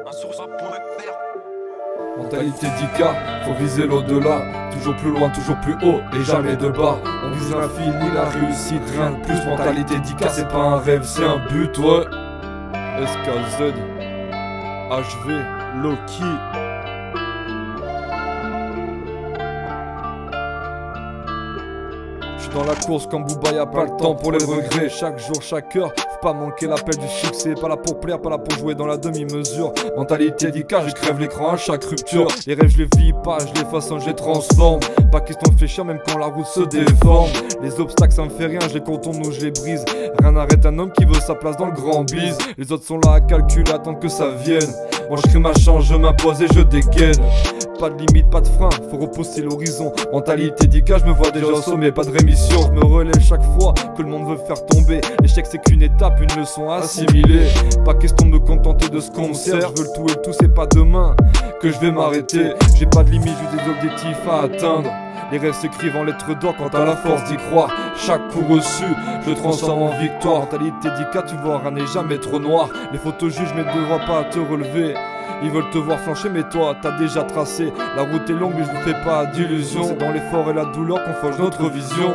Un sur ça pourrait faire. Mentalité d'Ika, faut viser l'au-delà. Toujours plus loin, toujours plus haut et jamais de bas. On vise l'infini, la réussite, rien de plus. Mentalité d'Ika, c'est pas un rêve, c'est un but, ouais. SKZ, HV, Loki. J'suis dans la course comme Booba, y'a pas le temps pour les regrets. Chaque jour, chaque heure, faut pas manquer l'appel du succès. Pas là pour plaire, pas là pour jouer dans la demi-mesure. Mentalité d'Ika, je crève l'écran à chaque rupture. Les rêves, je les vis pas, je les façonne, je les transforme. Pas question de fléchir même quand la route se déforme. Les obstacles ça me fait rien, je les contourne ou je les brise. Rien n'arrête un homme qui veut sa place dans le grand bise. Les autres sont là à calculer, attendre que ça vienne. Moi je crée ma chance, je m'impose et je dégaine. Pas de limite, pas de frein, faut repousser l'horizon. Mentalité d'Ika, je me vois déjà au sommet, pas de rémission. Je me relève chaque fois que le monde veut faire tomber. L'échec c'est qu'une étape, une leçon assimilée. Pas question de me contenter de ce qu'on me sert. Je veux le tout et le tout, c'est pas demain que je vais m'arrêter. J'ai pas de limite, j'ai des objectifs à atteindre. Les rêves s'écrivent en lettres d'or quand t'as la force d'y croire. Chaque coup reçu, je le transforme en victoire. Mentalité d'Ika, tu vois, rien n'est jamais trop noir. Les photos jugent mais ne voient pas à te relever. Ils veulent te voir flancher mais toi t'as déjà tracé. La route est longue mais je ne fais pas d'illusions. C'est dans l'effort et la douleur qu'on forge notre vision.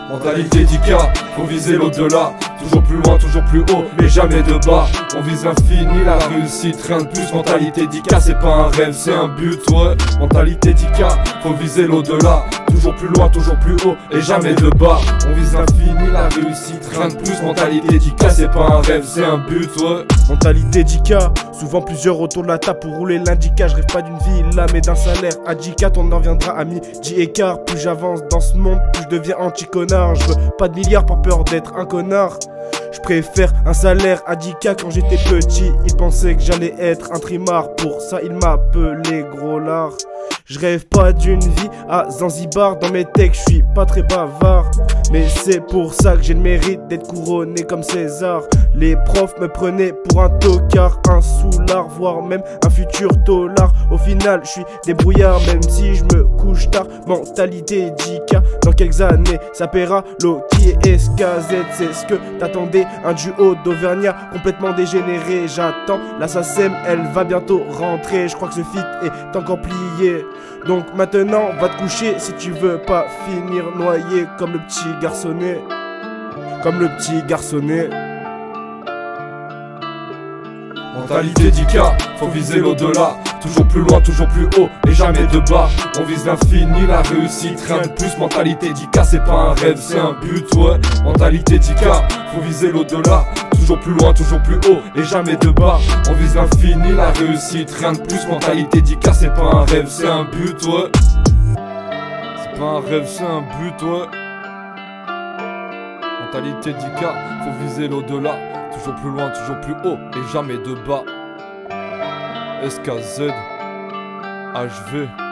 Mentalité d'Ika, faut viser l'au-delà. Toujours plus loin, toujours plus haut, mais jamais de bas. On vise l'infini, la réussite, rien de plus. Mentalité d'Ika, c'est pas un rêve, c'est un but, ouais. Mentalité d'Ika, faut viser l'au-delà. Toujours plus loin, toujours plus haut, et jamais de bas. On vise l'infini, la réussite, rien de plus. Mentalité d'Ika, c'est pas un rêve, c'est un but, ouais. Mentalité d'Ika, souvent plusieurs autour de la table pour rouler l'indica. Je rêve pas d'une vie là mais d'un salaire à 10K. On en reviendra à midi et quart. Plus j'avance dans ce monde, plus je deviens anti-connard. Je veux pas de milliards par peur d'être un connard. Je préfère un salaire à 10K. Quand j'étais petit, ils pensaient que j'allais être un trimard. Pour ça ils m'appelaient gros lard. Je rêve pas d'une vie à Zanzibar. Dans mes textes, je suis pas très bavard. Mais c'est pour ça que j'ai le mérite d'être couronné comme César. Les profs me prenaient pour un tocard, un soulard, voire même un futur dollar. Au final, je suis débrouillard, même si je me couche tard. Mentalité d'Ika, dans quelques années, ça paiera. Loki et SKZ, c'est ce que t'attendais. Un duo d'Auvergnat complètement dégénéré. J'attends la SACEM, elle va bientôt rentrer. Je crois que ce feat est encore plié. Donc maintenant, va te coucher si tu veux pas finir noyé comme le petit garçonnet. Comme le petit garçonnet. Mentalité d'Ika, faut viser l'au-delà. Toujours plus loin, toujours plus haut et jamais de bas. On vise l'infini, la réussite, rien de plus. Mentalité d'Ika, c'est pas un rêve, c'est un but, ouais. Mentalité d'Ika, faut viser l'au-delà. Toujours plus loin, toujours plus haut et jamais de bas. On vise l'infini, la réussite, rien de plus. Mentalité d'Ika, c'est pas un rêve, c'est un but, ouais. C'est pas un rêve, c'est un but, ouais. Mentalité d'Ika, faut viser l'au-delà. Toujours plus loin, toujours plus haut et jamais de bas. SKZ, HV.